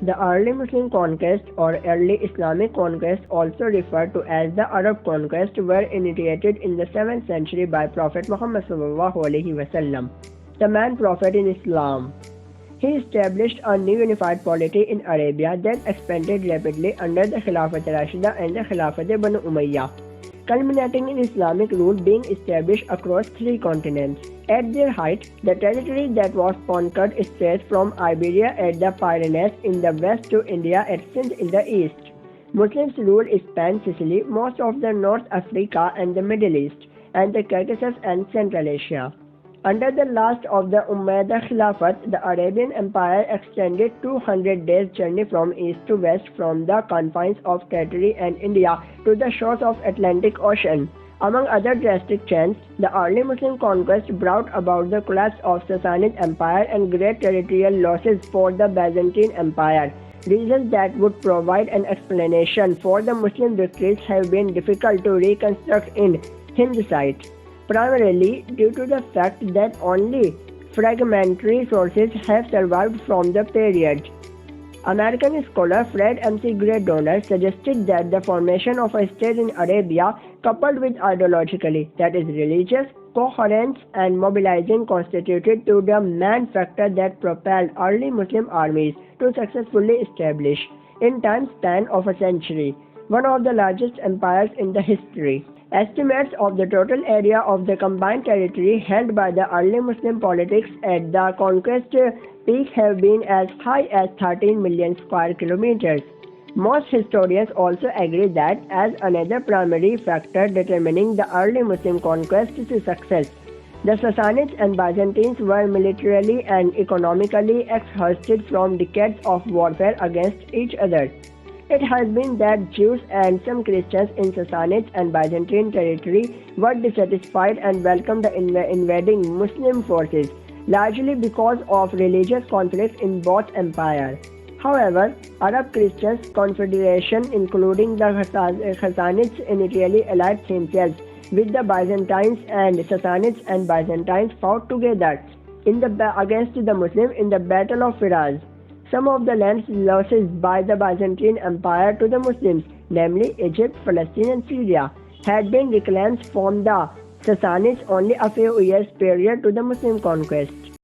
The early Muslim conquests or early Islamic conquests, also referred to as the Arab conquest, were initiated in the 7th century by Prophet Muhammad ﷺ, the man prophet in Islam. He established a new unified polity in Arabia that expanded rapidly under the Khilafat Rashida and the Khilafat Banu Umayyah, culminating in Islamic rule being established across 3 continents. At their height, the territory that was conquered stretched from Iberia at the Pyrenees in the west to India at Sindh in the east. Muslims ruled spanned Sicily, most of the North Africa and the Middle East, and the Caucasus and Central Asia. Under the last of the Umayyad Khilafat, the Arabian Empire extended 200 days' journey from east to west from the confines of territory and India to the shores of Atlantic Ocean. Among other drastic changes, the early Muslim conquest brought about the collapse of Sassanid Empire and great territorial losses for the Byzantine Empire. Reasons that would provide an explanation for the Muslim victories have been difficult to reconstruct in hindsight, primarily due to the fact that only fragmentary sources have survived from the period. American scholar Fred M.C. Gray Donner suggested that the formation of a state in Arabia, coupled with ideologically, that is religious, coherence and mobilizing, constituted to the main factor that propelled early Muslim armies to successfully establish, in time span of a century, one of the largest empires in the history. Estimates of the total area of the combined territory held by the early Muslim politics at the conquest peak have been as high as 13 million square kilometers. Most historians also agree that as another primary factor determining the early Muslim conquest's success, the Sassanids and Byzantines were militarily and economically exhausted from decades of warfare against each other. It has been that Jews and some Christians in Sassanid and Byzantine territory were dissatisfied and welcomed the invading Muslim forces, largely because of religious conflicts in both empires. However, Arab Christians' confederation, including the Sassanids, initially allied themselves with the Byzantines, and Sassanids and Byzantines fought together against the Muslims in the Battle of Firaz. Some of the lands losses by the Byzantine Empire to the Muslims, namely Egypt, Palestine and Syria, had been reclaimed from the Sassanids only a few years prior to the Muslim conquest.